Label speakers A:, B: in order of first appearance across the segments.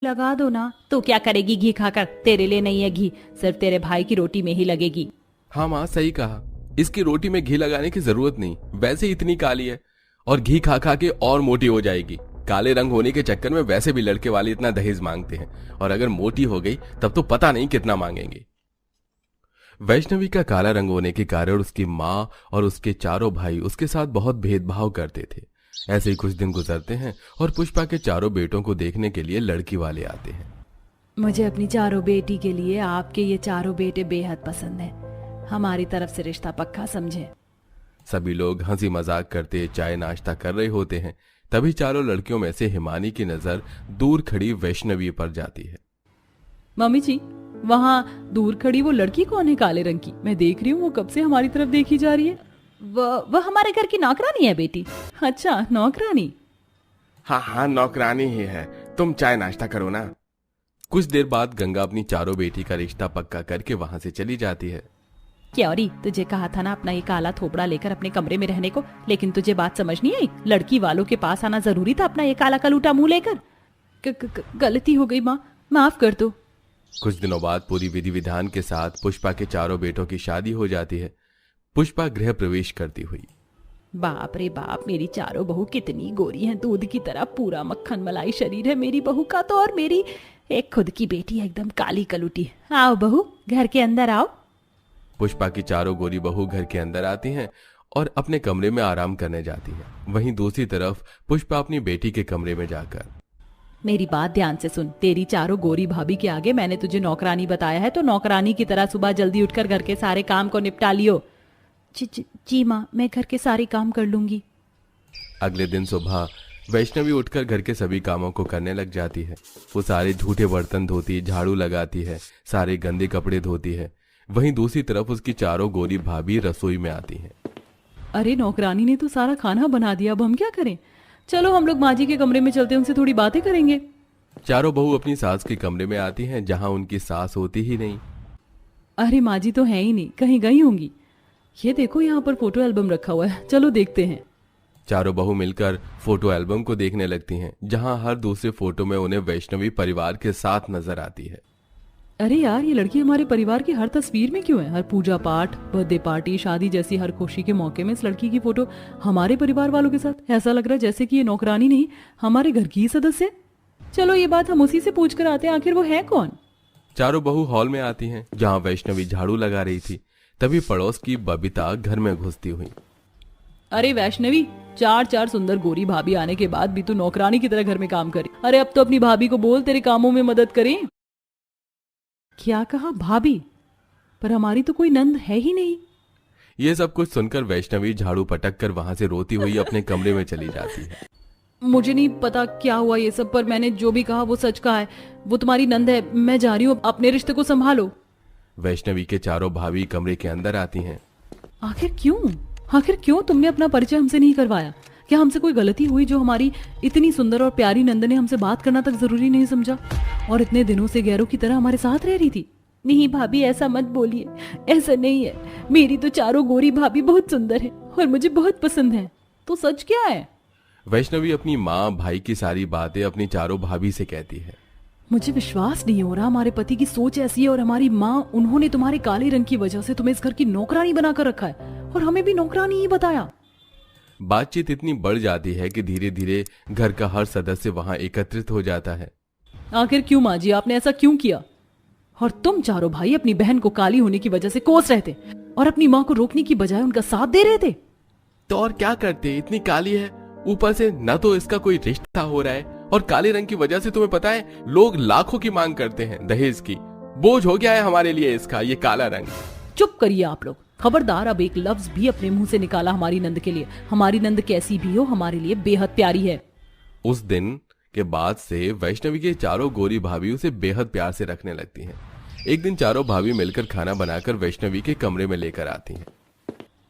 A: लगा दो ना। तो क्या करेगी घी खाकर? तेरे लिए नहीं है घी, सिर्फ तेरे भाई की रोटी में ही लगेगी।
B: हाँ माँ, सही कहा। इसकी रोटी में घी लगाने की जरूरत नहीं, वैसे ही इतनी काली है। और घी खा खा के और मोटी हो जाएगी। काले रंग होने के चक्कर में वैसे भी लड़के वाले इतना दहेज मांगते हैं, और अगर मोटी हो गई तब तो पता नहीं कितना मांगेंगे। वैष्णवी का काला रंग होने के कारण उसकी माँ और उसके चारों भाई उसके साथ बहुत भेदभाव करते थे। ऐसे ही कुछ दिन गुजरते हैं और पुष्पा के चारों बेटों को देखने के लिए लड़की वाले आते हैं।
A: मुझे अपनी चारों बेटी के लिए आपके ये चारों बेटे बेहद पसंद हैं। हमारी तरफ से रिश्ता पक्का समझे।
B: सभी लोग हंसी मजाक करते चाय नाश्ता कर रहे होते हैं। तभी चारों लड़कियों में से हिमानी की नजर दूर खड़ी वैष्णवी पर जाती है।
A: मम्मी जी, वहाँ दूर खड़ी वो लड़की कौन है काले रंग की? मैं देख रही हूँ वो कब से हमारी तरफ देखी जा रही है। वह हमारे घर की नौकरानी है बेटी। अच्छा, नौकरानी।
B: हाँ हाँ, नौकरानी ही है। तुम चाय नाश्ता करो ना। कुछ देर बाद गंगा अपनी चारों बेटी का रिश्ता पक्का करके वहां से चली जाती है।
A: क्योरी, तुझे कहा था ना अपना ये काला थोपड़ा लेकर अपने कमरे में रहने को, लेकिन तुझे बात समझ नहीं आई। लड़की वालों के पास आना जरूरी था अपना ये काला कलूटा मुंह लेकर। गलती हो गई माँ, माफ कर दो।
B: कुछ दिनों बाद पूरी विधि विधान के साथ पुष्पा के चारों बेटों की शादी हो जाती है। पुष्पा गृह प्रवेश करती हुई।
A: बाप रे बाप, मेरी चारों बहू कितनी गोरी हैं, दूध की तरह पूरा मक्खन मलाई शरीर है मेरी बहू का तो। और मेरी एक खुद की बेटी है एकदम काली कलूटी। आओ बहू, घर के अंदर आओ।
B: पुष्पा की चारों गोरी बहू घर के अंदर आती हैं और अपने कमरे में आराम करने जाती हैं। वहीं दूसरी तरफ पुष्पा अपनी बेटी के कमरे में जाकर।
A: मेरी बात ध्यान से सुन। तेरी चारों गोरी भाभी के आगे मैंने तुझे नौकरानी बताया है, तो नौकरानी की तरह सुबह जल्दी उठकर घर के सारे काम को निपटा लियो। जी माँ, मैं घर के सारे काम कर लूंगी।
B: अगले दिन सुबह वैष्णवी उठकर घर के सभी कामों को करने लग जाती है। वो सारे झूठे बर्तन धोती, झाड़ू लगाती है, सारे गंदे कपड़े धोती है। वहीं दूसरी तरफ उसकी चारों गोरी भाभी रसोई में आती हैं।
A: अरे नौकरानी ने तो सारा खाना बना दिया, अब हम क्या करें? चलो हम लोग माँ जी के कमरे में चलते हैं, उनसे थोड़ी बातें करेंगे।
B: चारों बहू अपनी सास के कमरे में आती हैं, जहां उनकी सास होती ही नहीं।
A: अरे माँ जी तो है ही नहीं, कहीं गई होंगी। ये देखो यहाँ पर फोटो एल्बम रखा हुआ है, चलो देखते हैं।
B: चारों बहू मिलकर फोटो एल्बम को देखने लगती हैं, जहां हर दूसरे फोटो में उन्हें वैष्णवी परिवार के साथ नजर आती है।
A: अरे यार, ये लड़की हमारे परिवार की हर तस्वीर में क्यों है? हर पूजा पाठ, बर्थडे पार्टी, शादी जैसी हर खुशी के मौके में इस लड़की की फोटो हमारे परिवार वालों के साथ। ऐसा लग रहा है जैसे कि ये नौकरानी नहीं, हमारे घर की ही सदस्य है। चलो ये बात हम उसी से पूछ कर आते हैं, आखिर वो है कौन।
B: चारों बहू हॉल में आती हैं, जहां वैष्णवी झाड़ू लगा रही थी। तभी पड़ोस की बबीता घर में घुसती हुई।
A: अरे वैष्णवी, चार चार सुंदर गोरी भाभी आने के बाद भी तू नौकरानी की तरह घर में काम करे। अरे अब तो अपनी भाभी को बोल तेरे कामों में मदद करे। क्या कहा? भाभी? पर हमारी तो कोई नंद है ही नहीं।
B: ये सब कुछ सुनकर वैष्णवी झाड़ू पटक कर वहां से रोती हुई अपने कमरे में चली जाती है।
A: मुझे नहीं पता क्या हुआ ये सब, पर मैंने जो भी कहा वो सच कहा है। वो तुम्हारी नंद है, मैं जा रही हूँ, अपने रिश्ते को संभालो।
B: वैष्णवी के चारों भाभी कमरे के अंदर आती हैं।
A: आखिर क्यों तुमने अपना परिचय हमसे नहीं करवाया? क्या हमसे कोई गलती हुई जो हमारी इतनी सुंदर और प्यारी नंद ने हमसे बात करना तक जरूरी नहीं समझा, और इतने दिनों से गैरों की तरह हमारे साथ रह रही थी? नहीं भाभी, ऐसा मत बोलिए, ऐसा नहीं है। मेरी तो चारों गोरी भाभी बहुत सुंदर है और मुझे बहुत पसंद है। तो सच क्या है?
B: वैष्णवी अपनी माँ भाई की सारी बातें अपनी चारों भाभी से कहती है।
A: मुझे विश्वास नहीं हो रहा, हमारे पति की सोच ऐसी है और हमारी माँ, उन्होंने तुम्हारे काले रंग की वजह से तुम्हें इस घर की नौकरानी बनाकर रखा है और हमें भी नौकरानी ही बताया।
B: बातचीत इतनी बढ़ जाती है कि धीरे धीरे घर का हर सदस्य वहां एकत्रित हो जाता है।
A: आखिर क्यों माँ जी, आपने ऐसा क्यों किया? और तुम चारों भाई अपनी बहन को काली होने की वजह से कोस रहे थे और अपनी माँ को रोकने की बजाय उनका साथ दे रहे थे।
B: तो और क्या करते, इतनी काली है, ऊपर से न तो इसका कोई रिश्ता हो रहा है, और काले रंग की वजह से तुम्हें पता है लोग लाखों की मांग करते हैं दहेज की। बोझ हो गया है हमारे लिए इसका ये काला रंग।
A: चुप करिए आप लोग, खबरदार अब एक लफ्ज भी अपने मुंह से निकाला हमारी नंद के लिए। हमारी नंद कैसी भी हो हमारे लिए बेहद प्यारी है।
B: उस दिन के बाद से वैष्णवी के चारों गोरी भाभी उसे बेहद प्यार से रखने लगती हैं। एक दिन चारों भाभी मिलकर खाना बनाकर वैष्णवी के कमरे में लेकर आती हैं।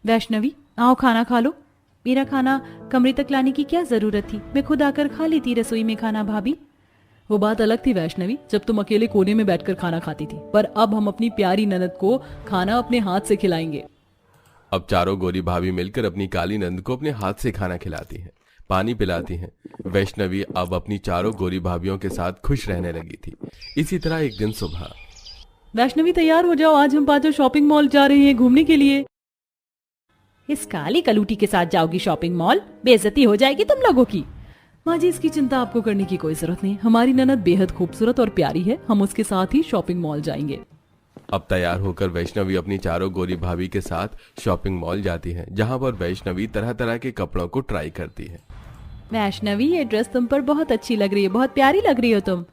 A: वैष्णवी, आओ खाना खा लो। मेरा खाना कमरे तक लाने की क्या जरूरत थी, मैं खुद आकर खा लेती रसोई में खाना भाभी। वो बात अलग थी वैष्णवी, जब तुम अकेले कोने में बैठकर खाना खाती थी, पर अब हम अपनी प्यारी ननद को खाना अपने हाथ से खिलाएंगे।
B: अब चारों गोरी भाभी मिलकर अपनी काली नंद को अपने हाथ से खाना खिलाती हैं। पानी पिलाती हैं। वैष्णवी अब अपनी चारों गोरी भाभियों के साथ खुश रहने लगी थी। इसी तरह एक दिन सुबह,
A: वैष्णवी तैयार हो जाओ, आज हम पांचों शॉपिंग मॉल जा रहे हैं घूमने के लिए। इस काली कलूटी के साथ जाओगी शॉपिंग मॉल? बेइज्जती हो जाएगी तुम लोगों की। माँ जी, इसकी चिंता आपको करने की कोई जरूरत नहीं। हमारी ननद बेहद खूबसूरत और प्यारी है, हम उसके साथ ही शॉपिंग मॉल जाएंगे।
B: अब तैयार होकर वैष्णवी अपनी चारों गोरी भाभी के साथ शॉपिंग मॉल जाती है, जहां पर वैष्णवी तरह तरह के कपड़ों को ट्राई करती है।
A: वैष्णवी, ये ड्रेस तुम पर बहुत अच्छी लग रही है, बहुत प्यारी लग रही हो तुम।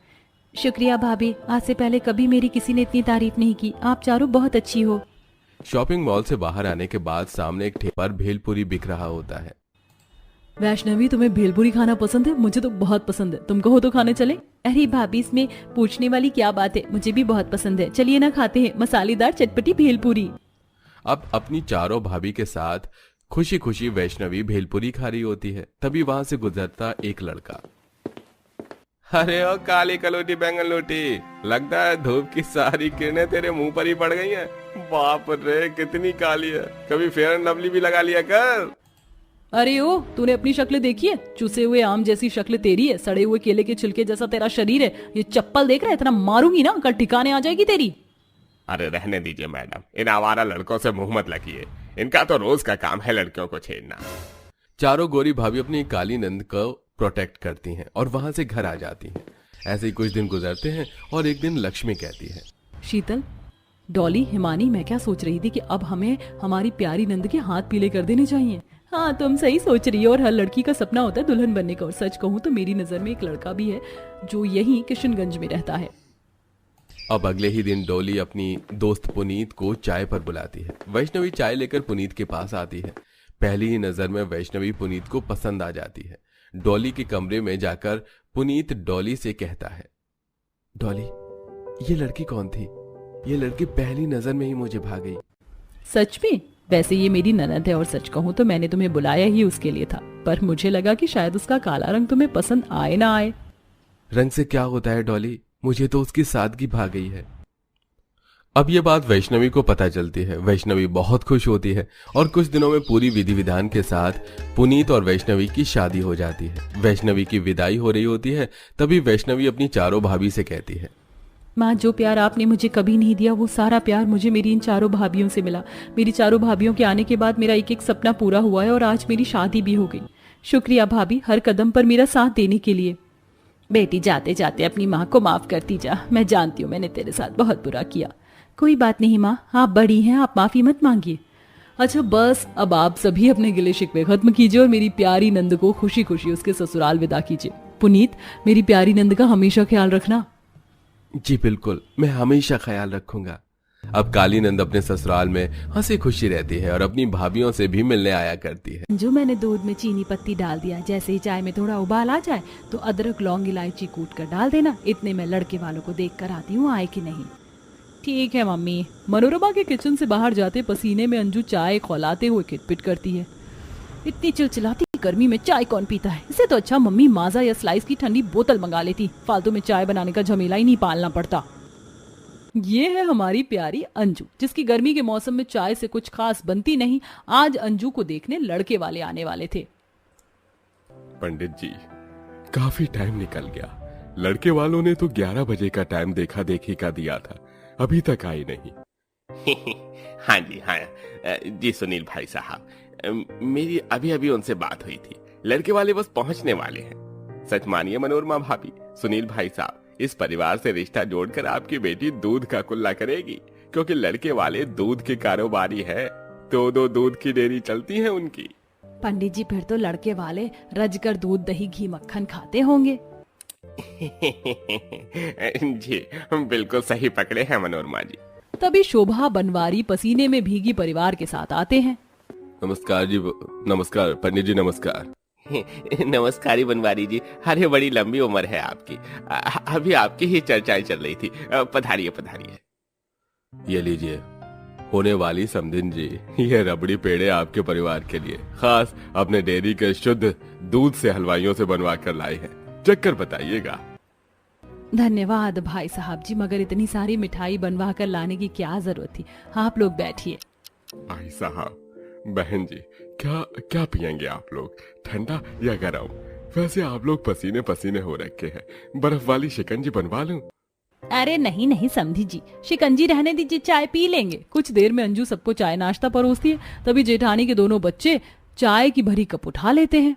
A: शुक्रिया भाभी, आज से पहले कभी मेरी किसी ने इतनी तारीफ नहीं की। आप चारों बहुत अच्छी हो।
B: शॉपिंग मॉल से बाहर आने के बाद सामने एक ठेले पर भेलपुरी बिक रहा होता है।
A: वैष्णवी, तुम्हें भेलपुरी खाना पसंद है? मुझे तो बहुत पसंद है, तुम कहो तो खाने चले। अरे भाभी, इसमें पूछने वाली क्या बात है, मुझे भी बहुत पसंद है। चलिए ना, खाते हैं मसालेदार चटपटी भेलपुरी।
B: अब अपनी चारों भाभी के साथ खुशी खुशी वैष्णवी भेलपुरी खा रही होती है। तभी वहां से गुजरता एक लड़का। अरे ओ काली कलोटी बैंगन लोटी, लगता है धूप की सारी किरणें तेरे मुंह पर ही पड़ गई हैं। बाप रे, कितनी काली है, कभी फेयर एंड लवली भी लगा लिया कर।
A: अरे ओ, तूने अपनी शक्ल देखी है? चूसे हुए आम जैसी शक्ल तेरी है, सड़े हुए केले के छिलके जैसा तेरा शरीर है। ये चप्पल देख रहा है? इतना मारूंगी ना, कल ठिकाने आ जाएगी तेरी।
C: अरे रहने दीजिए मैडम, इन आवारा लड़कों से मुंह मत लगिए, इनका तो रोज का काम है लड़कियों को छेड़ना।
B: चारों गोरी भाभी अपनी काली नंद को प्रोटेक्ट करती हैं और वहां से घर आ जाती हैं। ऐसे ही कुछ दिन गुजरते हैं और एक दिन लक्ष्मी कहती है,
A: शीतल, डॉली, हिमानी, मैं क्या सोच रही थी कि अब हमें हमारी प्यारी नंद के हाथ पीले कर देने चाहिए। हाँ, तुम सही सोच रही हो, और हर लड़की का सपना होता है दुल्हन बनने का। और सच कहूँ तो मेरी नजर में एक लड़का भी है जो यहीं किशनगंज में रहता है।
B: अब अगले ही दिन डॉली अपनी दोस्त पुनीत को चाय पर बुलाती है। वैष्णवी चाय लेकर पुनीत के पास आती है। पहली ही नजर में वैष्णवी पुनीत को पसंद आ जाती है। डॉली के कमरे में जाकर पुनीत डॉली से कहता है, डॉली, ये लड़की कौन थी? ये लड़की पहली नजर में ही मुझे भा गई।
A: सच में? वैसे ये मेरी ननद है, और सच कहूँ तो मैंने तुम्हें बुलाया ही उसके लिए था, पर मुझे लगा कि शायद उसका काला रंग तुम्हें पसंद आए ना आए।
B: रंग से क्या होता है डॉली, मुझे तो उसकी सादगी भा गई है। अब ये बात वैष्णवी को पता चलती है। वैष्णवी बहुत खुश होती है और कुछ दिनों में पूरी विधि विधान के साथ पुनीत और वैष्णवी की शादी हो जाती है। वैष्णवी की विदाई हो रही होती है, तभी वैष्णवी अपनी चारों भाभी से कहती है,
A: माँ, जो प्यार आपने मुझे कभी नहीं दिया, वो सारा प्यार मुझे मेरी इन चारों भाभियों से मिला। मेरी चारों भाभियों के आने के बाद मेरा एक एक सपना पूरा हुआ है, और आज मेरी शादी भी हो गई। शुक्रिया भाभी, हर कदम पर मेरा साथ देने के लिए। बेटी, जाते जाते अपनी माँ को माफ करती जा। मैं जानती हूँ मैंने तेरे साथ बहुत बुरा किया। कोई बात नहीं माँ, आप बड़ी हैं, आप माफी मत मांगिए। अच्छा बस, अब आप सभी अपने गिले शिकवे खत्म कीजिए और मेरी प्यारी नंद को खुशी खुशी उसके ससुराल विदा कीजिए। पुनीत, मेरी प्यारी नंद का हमेशा ख्याल रखना।
B: जी बिल्कुल, मैं हमेशा ख्याल रखूंगा। अब काली नंद अपने ससुराल में हंसी खुशी रहती है और अपनी भाभियों से भी मिलने आया करती है।
A: जो मैंने दूध में चीनी पत्ती डाल दिया, जैसे ही चाय में थोड़ा उबाल आ जाए तो अदरक लौंग इलायची कूट कर डाल देना। इतने में लड़के वालों को देख कर आती हूँ, आए कि नहीं। ठीक है मम्मी। मनोरमा के किचन से बाहर जाते पसीने में अंजू चाय खौलाते हुए खिटपिट करती है, इतनी चिलचिलाती गर्मी में चाय कौन पीता है? इससे तो अच्छा मम्मी माजा या स्लाइस की ठंडी बोतल मंगा लेती, फालतू में चाय बनाने का झमेला ही नहीं पालना पड़ता। ये है हमारी प्यारी अंजू, जिसकी गर्मी के मौसम में चाय से कुछ खास बनती नहीं। आज अंजू को देखने लड़के वाले आने वाले थे।
C: पंडित जी, काफी टाइम निकल गया। लड़के वालों ने तो 11 बजे का टाइम देखा देखी का दिया था, अभी तक आई नहीं। हाँ जी, हाँ जी सुनील भाई साहब, मेरी अभी अभी उनसे बात हुई थी। लड़के वाले बस पहुंचने वाले हैं। सच मानिए मनोरमा भाभी, सुनील भाई साहब, इस परिवार से रिश्ता जोड़कर आपकी बेटी दूध का कुल्ला करेगी, क्योंकि लड़के वाले दूध के कारोबारी है। दो दूध की डेयरी चलती है उनकी।
A: पंडित जी, फिर तो लड़के वाले रजकर दूध दही घी मक्खन खाते होंगे।
C: जी बिल्कुल सही पकड़े हैं मनोरमा जी।
A: तभी शोभा बनवारी पसीने में भीगी परिवार के साथ आते हैं।
B: नमस्कार जी, नमस्कार पंडित जी, नमस्कार।
C: नमस्कारी बनवारी जी, अरे बड़ी लंबी उम्र है आपकी। अभी आपकी ही चर्चाएं चल रही थी। पधारिए पधारिए।
B: ये लीजिए, होने वाली समधिन जी, ये रबड़ी पेड़े आपके परिवार के लिए खास अपने डेयरी के शुद्ध दूध से हलवाइयों से बनवा कर लाए हैं, चक्कर बताइएगा।
A: धन्यवाद भाई साहब जी, मगर इतनी सारी मिठाई बनवा कर लाने की क्या जरूरत थी? आप लोग बैठिए।
C: भाई साहब, बहन जी, क्या क्या पियेंगे आप लोग, ठंडा या गरम? वैसे आप लोग पसीने पसीने हो रखे हैं, बर्फ वाली शिकंजी बनवा लूं?
A: अरे नहीं नहीं समधी जी, शिकंजी रहने दीजिए, चाय पी लेंगे। कुछ देर में अंजू सबको चाय नाश्ता परोसती है। तभी जेठानी के दोनों बच्चे चाय की भरी कप उठा लेते हैं।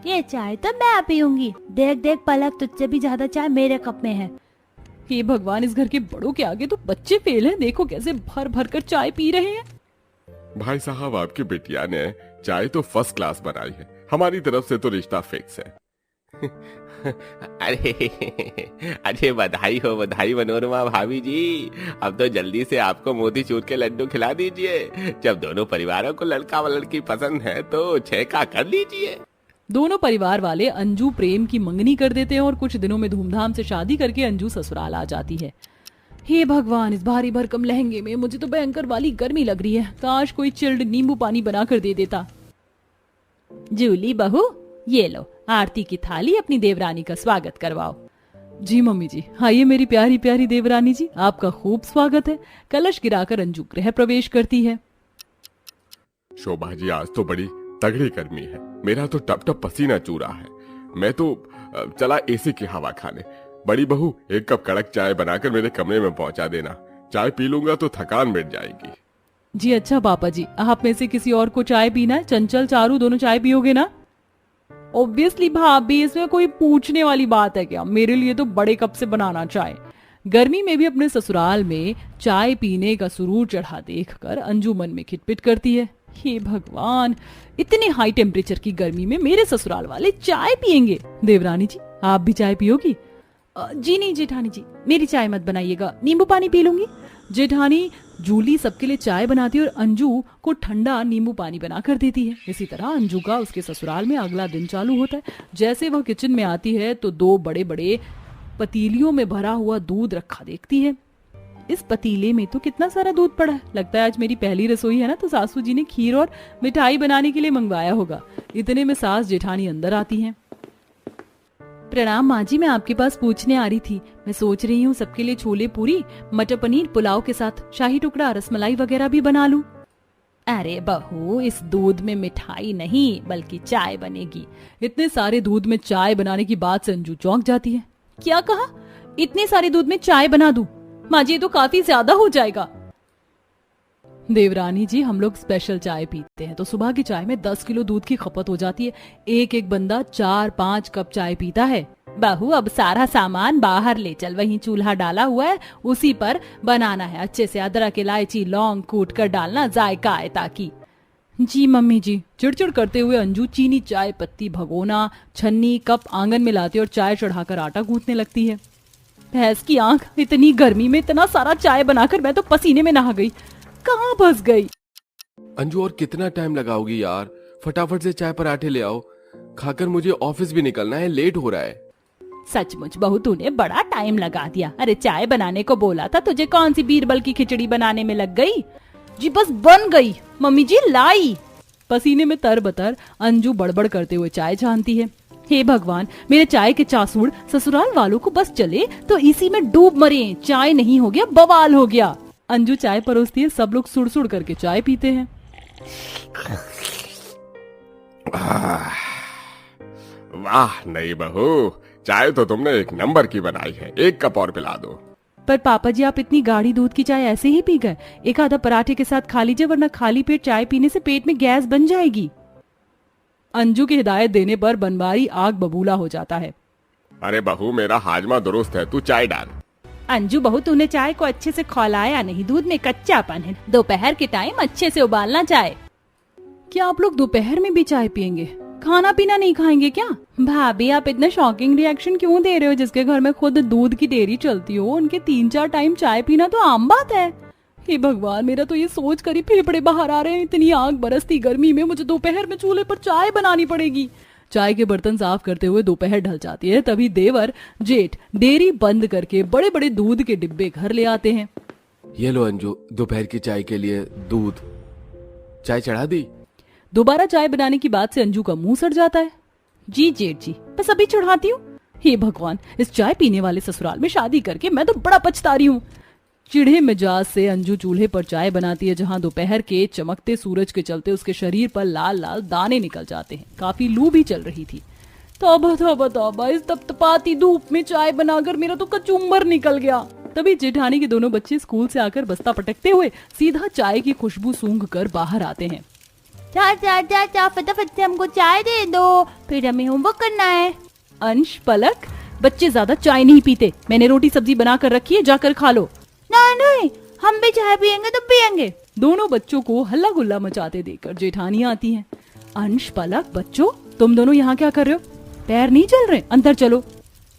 D: ये चाय तो मैं पीऊंगी। देख देख पलक, तुझसे भी ज्यादा चाय मेरे कप में है।
A: हे भगवान, इस घर के बड़ों के आगे तो बच्चे फेल हैं। देखो कैसे भर भर कर चाय पी रहे हैं।
C: भाई साहब, आपकी बिटिया ने चाय तो फर्स्ट क्लास बनाई है। हमारी तरफ से तो रिश्ता फिक्स है।
B: अरे बधाई मनोरमा भाभी जी। अब तो जल्दी से आपको मोतीचूर के लड्डू खिला दीजिए। जब दोनों परिवारों को लड़का व लड़की पसंद है तो छेका कर लीजिए।
A: दोनों परिवार वाले अंजू प्रेम की मंगनी कर देते हैं और कुछ दिनों में धूमधाम से शादी करके अंजू ससुराल आ जाती है। हे भगवान, इस भारी भरकम लहंगे में मुझे तो भयंकर वाली गर्मी लग रही है। काश कोई चिल्ड नींबू पानी बना कर दे देता।
D: जूली बहू, ये लो आरती की थाली, अपनी देवरानी का स्वागत करवाओ।
A: जी मम्मी जी, आइए मेरी प्यारी प्यारी देवरानी जी, आपका खूब स्वागत है। कलश गिराकर अंजू गृह प्रवेश करती है।
C: शोभा जी, आज तो बड़ी तगड़ी गर्मी है। मेरा तो टप टप पसीना चू रहा है। मैं तो चला एसी की हवा खाने। बड़ी बहू, एक कप कड़क चाय बनाकर मेरे कमरे में पहुंचा देना। चाय पी लूंगा तो थकान मिट जाएगी।
A: जी अच्छा पापा जी, आप में से किसी और को चाय पीना है? चंचल चारू दोनों चाय पियोगे ना? ऑब्वियसली भाभी, इसमें कोई पूछने वाली बात है क्या? मेरे लिए तो बड़े कप से बनाना चाय। गर्मी में भी अपने ससुराल में चाय पीने का सुरूर चढ़ा देखकर अंजू मन में खिटपिट करती है। हे भगवान, इतने हाई टेम्परेचर की गर्मी में मेरे ससुराल वाले चाय पियेंगे। देवरानी जी, आप भी चाय पियोगी?
D: जी नहीं जेठानी जी, मेरी चाय मत बनाइएगा, नींबू पानी पी लूंगी।
A: जेठानी जूली सबके लिए चाय बनाती है और अंजू को ठंडा नींबू पानी बना कर देती है। इसी तरह अंजू का उसके ससुराल में अगला दिन चालू होता है। जैसे वह किचन में आती है तो दो बड़े बड़े पतीलियों में भरा हुआ दूध रखा देखती है। इस पतीले में तो कितना सारा दूध पड़ा है। लगता है आज मेरी पहली रसोई है ना, तो सासू जी ने खीर और मिठाई बनाने के लिए मंगवाया होगा। इतने में सास जेठानी अंदर आती हैं।
D: प्रणाम माँ जी, मैं आपके पास पूछने आ रही थी। मैं सोच रही हूँ सबके लिए छोले पूरी, मटर पनीर पुलाव के साथ शाही टुकड़ा, रसमलाई वगैरह भी बना लूं। अरे बहू, इस दूध में मिठाई नहीं बल्कि चाय बनेगी।
A: इतने सारे दूध में चाय बनाने की बात से अंजू चौंक जाती है।
D: क्या कहा? इतने सारे दूध में चाय बना दूं? माँ जी, तो काफी ज्यादा हो जाएगा।
A: देवरानी जी, हम लोग स्पेशल चाय पीते हैं तो सुबह की चाय में 10 किलो दूध की खपत हो जाती है। एक एक बंदा 4-5 कप चाय पीता है।
D: बहू, अब सारा सामान बाहर ले चल, वहीं चूल्हा डाला हुआ है, उसी पर बनाना है। अच्छे से अदरक, इलायची, लौंग कूट कर डालना, जायका आए ताकि।
A: जी मम्मी जी। चिड़चिड़ करते हुए अंजू चीनी, चाय पत्ती, भगोना, छन्नी, कप आंगन में लाती और चाय चढ़ाकर आटा गूंथने लगती है।
D: भैंस की आंख, इतनी गर्मी में इतना सारा चाय बनाकर मैं तो पसीने में नहा गई। कहाँ फंस गई?
B: अंजू, और कितना टाइम लगाओगी यार? फटाफट से चाय पराठे ले आओ। खाकर मुझे ऑफिस भी निकलना है, लेट हो रहा है।
D: सचमुच बहू, तूने बड़ा टाइम लगा दिया। अरे चाय बनाने को बोला था तुझे, कौन सी बीरबल की खिचड़ी बनाने में लग गई? जी बस बन गई। मम्मी जी लाई।
A: पसीने में तरबतर अंजू बड़बड़ करते हुए चाय छानती है। हे भगवान, मेरे चाय के चासूड़ ससुराल वालों को बस चले तो इसी में डूब मरे। चाय नहीं हो गया, बवाल हो गया। अंजू चाय परोसती है, सब लोग सुड़ सुड़ करके चाय पीते हैं।
C: वाह नहीं बहू, चाय तो तुमने एक नंबर की बनाई है। एक कप और पिला दो।
A: पर पापा जी, आप इतनी गाढ़ी दूध की चाय ऐसे ही पी गए? एक आधा पराठे के साथ खा लीजिए, वरना खाली पेट चाय पीने से पेट में गैस बन जाएगी। अंजू की हिदायत देने पर बनवारी आग बबूला हो जाता है।
C: अरे बहू, मेरा हाजमा दुरुस्त है, तू चाय डाल।
D: अंजू बहू, तूने चाय को अच्छे से खौलाया नहीं, दूध में कच्चापन है। दोपहर के टाइम अच्छे से उबालना चाय।
A: क्या आप लोग दोपहर में भी चाय पियेंगे? खाना पीना नहीं खाएंगे क्या?
D: भाभी, आप इतना शॉकिंग रिएक्शन क्यों दे रहे हो? जिसके घर में खुद दूध की डेयरी चलती हो, उनके 3-4 टाइम चाय पीना तो आम बात है।
A: हे भगवान, मेरा तो ये सोच कर ही फेफड़े बाहर आ रहे हैं। इतनी आग बरसती गर्मी में मुझे दोपहर में चूल्हे पर चाय बनानी पड़ेगी। चाय के बर्तन साफ करते हुए दोपहर ढल जाती है। तभी देवर जेठ डेयरी बंद करके बड़े बड़े दूध के डिब्बे घर ले आते हैं।
B: ये लो अंजू, दोपहर की चाय के लिए दूध। चाय चढ़ा दी?
A: दोबारा चाय बनाने की बात से अंजू का मुंह सड़ जाता है।
D: जी जेठ जी, बस अभी चढ़ाती हूँ।
A: हे भगवान, इस चाय पीने वाले ससुराल में शादी करके मैं तो बड़ा पछता रही हूँ। चिढ़े मिजाज से अंजू चूल्हे पर चाय बनाती है, जहां दोपहर के चमकते सूरज के चलते उसके शरीर पर लाल लाल दाने निकल जाते हैं। काफी लू भी चल रही थी। तौबा तौबा तौबा, इस तपतपाती धूप में चाय बनाकर मेरा तो कचुम्बर निकल गया। तभी जेठानी के दोनों बच्चे स्कूल से आकर बस्ता पटकते हुए सीधा चाय की खुशबू सूंघ कर बाहर आते हैं।
D: चाचा चाचा फटाफट से हमको चाय दे दो, फिर हमें होमवर्क करना है।
A: अंश, पलक, बच्चे ज्यादा चाय नहीं पीते। मैंने रोटी सब्जी बना कर रखी है, जाकर खा लो।
D: नहीं, हम भी चाय पियेंगे तो पियेंगे।
A: दोनों बच्चों को हल्ला गुल्ला मचाते देखकर जेठानी आती हैं। अंश, पलक, बच्चों, तुम दोनों यहाँ क्या कर रहे हो? पैर नहीं चल रहे? अंदर चलो।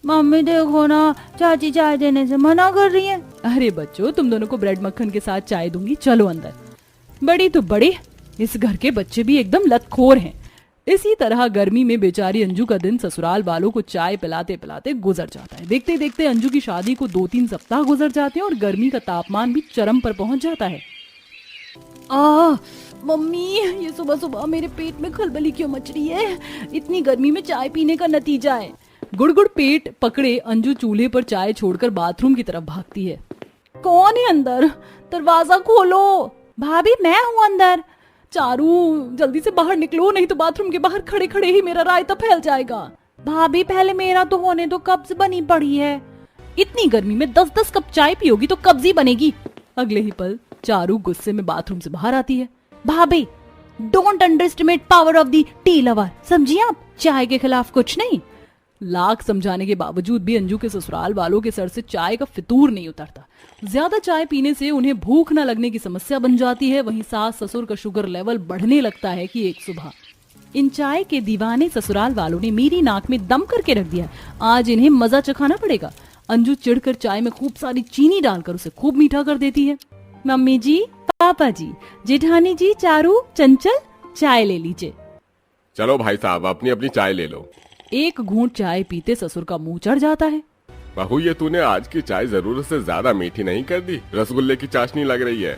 D: मम्मी देखो ना, चाची चाय देने से मना कर रही है।
A: अरे बच्चों, तुम दोनों को ब्रेड मक्खन के साथ चाय दूंगी, चलो अंदर। बड़ी तो बड़ी, इस घर के बच्चे भी एकदम लतखोर हैं। इसी तरह गर्मी में बेचारी अंजू का दिन ससुराल वालों को चाय पिलाते पिलाते गुजर जाता है। देखते देखते अंजू की शादी को 2-3 सप्ताह गुजर जाते हैं और गर्मी का तापमान भी चरम पर पहुंच जाता है। मम्मी, ये सुबह सुबह मेरे पेट में खलबली क्यों मच रही है? इतनी गर्मी में चाय पीने का नतीजा है। गुड़गुड़ पेट पकड़े अंजू चूल्हे पर चाय छोड़कर बाथरूम की तरफ भागती है। कौन है अंदर? दरवाजा खोलो।
D: भाभी, मैं हूँ अंदर।
A: चारू, जल्दी से बाहर निकलो, नहीं तो बाथरूम के बाहर खड़े खड़े ही मेरा रायता फैल जाएगा।
D: भाभी, पहले मेरा तो होने दो, कब्ज बनी पड़ी है।
A: इतनी गर्मी में 10-10 कप चाय पियोगी तो कब्जी बनेगी। अगले ही पल चारू गुस्से में बाथरूम से बाहर आती है।
D: भाभी, don't underestimate power of the tea lover, समझिए आप? चाय के खिलाफ कुछ नहीं।
A: लाख समझाने के बावजूद भी अंजू के ससुराल वालों के सर से चाय का फितूर नहीं उतरता। ज्यादा चाय पीने से उन्हें भूख न लगने की समस्या बन जाती है। वहीं सास ससुर का शुगर लेवल बढ़ने लगता है कि एक सुबह इन चाय के दीवाने ससुराल वालों ने मेरी नाक में दम करके रख दिया। आज इन्हें मजा चखाना पड़ेगा। अंजू चिढ़कर चाय में खूब सारी चीनी डालकर उसे खूब मीठा कर देती है।
D: मम्मी जी, पापा जी, जेठानी जी, चारू, चंचल, चाय ले लीजिए।
C: चलो भाई साहब, अपनी अपनी चाय ले लो।
A: एक घूंट चाय पीते ससुर का मुंह चढ़ जाता है।
C: बहू, ये तूने आज की चाय जरूरत से ज्यादा मीठी नहीं कर दी? रसगुल्ले की चाशनी लग रही है।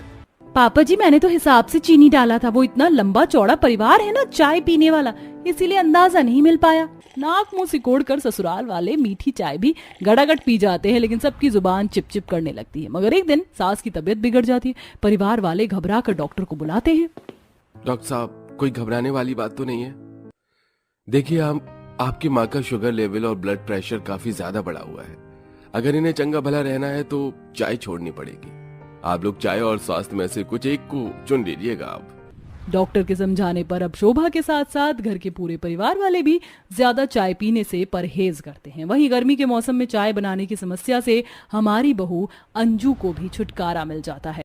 A: पापा जी, मैंने तो हिसाब से चीनी डाला था। वो इतना लंबा चौड़ा परिवार है ना चाय पीने वाला, इसीलिए अंदाजा नहीं मिल पाया। नाक मुंह सिकोड़ कर ससुराल वाले मीठी चाय भी गड़ागड़ पी जाते हैं, लेकिन सबकी जुबान चिप चिप करने लगती है। मगर एक दिन सास की तबीयत बिगड़ जाती है। परिवार वाले घबरा कर डॉक्टर को बुलाते हैं।
B: डॉक्टर साहब, कोई घबराने वाली बात तो नहीं है? देखिए, आपकी माँ का शुगर लेवल और ब्लड प्रेशर काफी ज्यादा बढ़ा हुआ है। अगर इन्हें चंगा भला रहना है तो चाय छोड़नी पड़ेगी। आप लोग चाय और स्वास्थ्य में से कुछ एक को चुन लीजिएगा आप।
A: डॉक्टर के समझाने पर अब शोभा के साथ साथ घर के पूरे परिवार वाले भी ज्यादा चाय पीने से परहेज करते हैं। वहीं गर्मी के मौसम में चाय बनाने की समस्या से हमारी बहू अंजू को भी छुटकारा मिल जाता है।